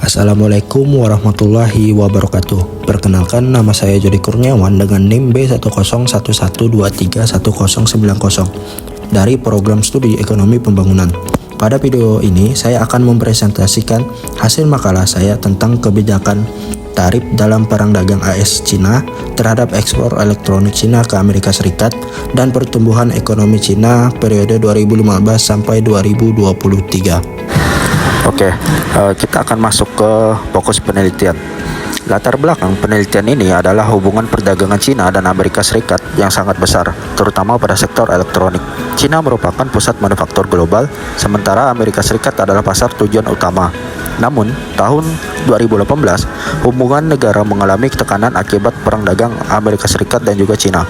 Assalamualaikum warahmatullahi wabarakatuh. Perkenalkan, nama saya Jody Kurniawan dengan NIM B1011231090 dari Program Studi Ekonomi Pembangunan. Pada video ini, saya akan mempresentasikan hasil makalah saya tentang kebijakan tarif dalam perang dagang AS Cina terhadap ekspor elektronik Cina ke Amerika Serikat dan pertumbuhan ekonomi Cina periode 2015 sampai 2023. Oke, kita akan masuk ke fokus penelitian. Latar belakang penelitian ini adalah hubungan perdagangan Cina dan Amerika Serikat yang sangat besar, terutama pada sektor elektronik. Cina merupakan pusat manufaktur global, sementara Amerika Serikat adalah pasar tujuan utama. Namun, tahun 2018, hubungan negara mengalami tekanan akibat perang dagang Amerika Serikat dan juga Cina.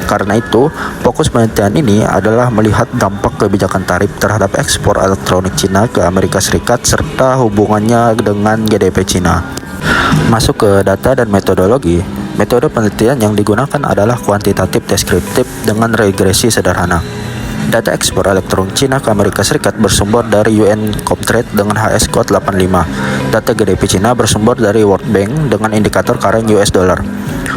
Karena itu, fokus penelitian ini adalah melihat dampak kebijakan tarif terhadap ekspor elektronik Cina ke Amerika Serikat serta hubungannya dengan GDP Cina. Masuk ke data dan metodologi. Metode penelitian yang digunakan adalah kuantitatif deskriptif dengan regresi sederhana. Data ekspor elektronik Cina ke Amerika Serikat bersumber dari UN Comtrade dengan HS Code 85. Data GDP Cina bersumber dari World Bank dengan indikator current US dollar.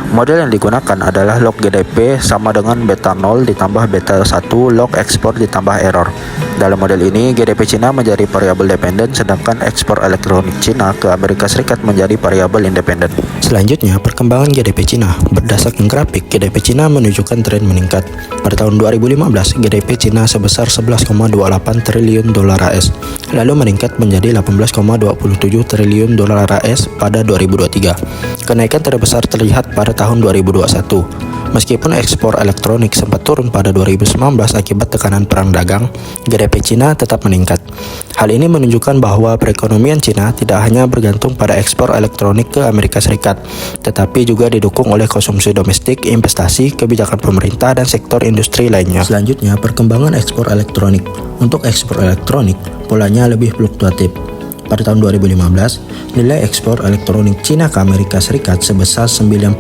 Model yang digunakan adalah log GDP sama dengan beta 0 ditambah beta 1 log ekspor ditambah error. Dalam model ini, GDP Cina menjadi variabel dependen, sedangkan ekspor elektronik Cina ke Amerika Serikat menjadi variabel independen. Selanjutnya, perkembangan GDP Cina. Berdasarkan grafik, GDP Cina menunjukkan tren meningkat. Pada tahun 2015, GDP Cina sebesar 11,28 triliun dolar AS, lalu meningkat menjadi 18,27 triliun dolar AS pada 2023. Kenaikan terbesar terlihat pada tahun 2021. Meskipun ekspor elektronik sempat turun pada 2019 akibat tekanan perang dagang, GDP Cina tetap meningkat. Hal ini menunjukkan bahwa perekonomian Cina tidak hanya bergantung pada ekspor elektronik ke Amerika Serikat, tetapi juga didukung oleh konsumsi domestik, investasi, kebijakan pemerintah, dan sektor industri lainnya. Selanjutnya, perkembangan ekspor elektronik. Untuk ekspor elektronik, polanya lebih fluktuatif. Pada tahun 2015, nilai ekspor elektronik Cina ke Amerika Serikat sebesar 95,40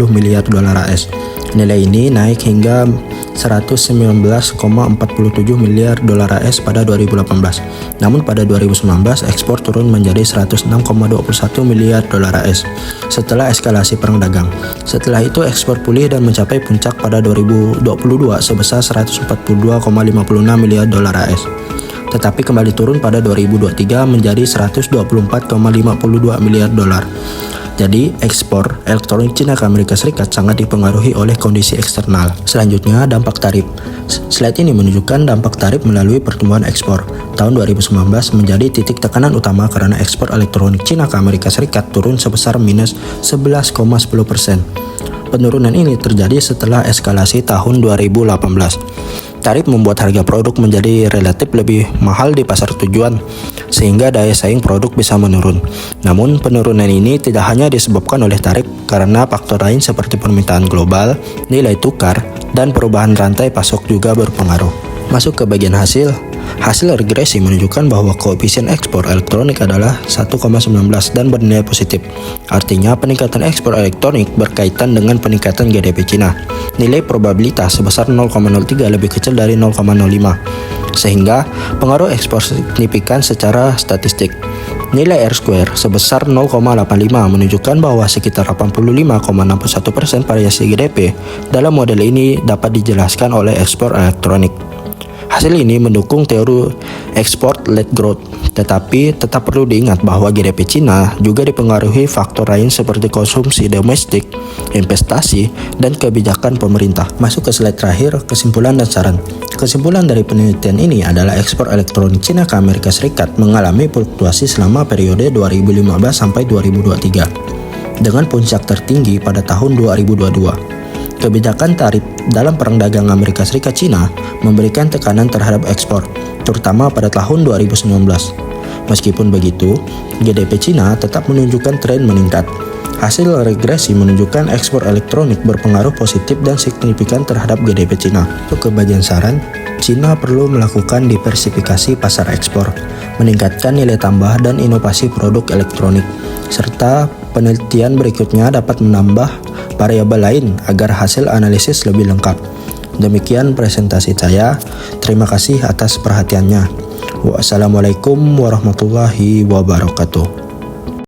miliar dolar AS. Nilai ini naik hingga 119,47 miliar dolar AS pada 2018. Namun pada 2019, ekspor turun menjadi 106,21 miliar dolar AS setelah eskalasi perang dagang. Setelah itu, ekspor pulih dan mencapai puncak pada 2022 sebesar 142,56 miliar dolar AS. Tetapi kembali turun pada 2023 menjadi 124,52 miliar dolar. Jadi, ekspor elektronik Cina ke Amerika Serikat sangat dipengaruhi oleh kondisi eksternal. Selanjutnya, dampak tarif. Slide ini menunjukkan dampak tarif melalui pertumbuhan ekspor. Tahun 2019 menjadi titik tekanan utama karena ekspor elektronik Cina ke Amerika Serikat turun sebesar minus 11,10%. Penurunan ini terjadi setelah eskalasi tahun 2018. Tarif membuat harga produk menjadi relatif lebih mahal di pasar tujuan, sehingga daya saing produk bisa menurun. Namun, penurunan ini tidak hanya disebabkan oleh tarif, karena faktor lain seperti permintaan global, nilai tukar, dan perubahan rantai pasok juga berpengaruh. Masuk ke bagian hasil. Hasil regresi menunjukkan bahwa koefisien ekspor elektronik adalah 1,19 dan bernilai positif. Artinya, peningkatan ekspor elektronik berkaitan dengan peningkatan GDP Cina. Nilai probabilitas sebesar 0,03 lebih kecil dari 0,05, sehingga pengaruh ekspor signifikan secara statistik. Nilai R-square sebesar 0,85 menunjukkan bahwa sekitar 85,61% variasi GDP dalam model ini dapat dijelaskan oleh ekspor elektronik. Hasil ini mendukung teori export-led growth, tetapi tetap perlu diingat bahwa GDP Cina juga dipengaruhi faktor lain seperti konsumsi domestik, investasi, dan kebijakan pemerintah. Masuk ke slide terakhir, kesimpulan dan saran. Kesimpulan dari penelitian ini adalah ekspor elektronik Cina ke Amerika Serikat mengalami fluktuasi selama periode 2015 sampai 2023, dengan puncak tertinggi pada tahun 2022. Kebijakan tarif dalam perang dagang Amerika Serikat Cina memberikan tekanan terhadap ekspor, terutama pada tahun 2019. Meskipun begitu, GDP Cina tetap menunjukkan tren meningkat. Hasil regresi menunjukkan ekspor elektronik berpengaruh positif dan signifikan terhadap GDP Cina. Untuk ke bagian saran, Cina perlu melakukan diversifikasi pasar ekspor, meningkatkan nilai tambah dan inovasi produk elektronik, serta penelitian berikutnya dapat menambah variabel lain agar hasil analisis lebih lengkap. Demikian presentasi saya. Terima kasih atas perhatiannya. Wassalamualaikum warahmatullahi wabarakatuh.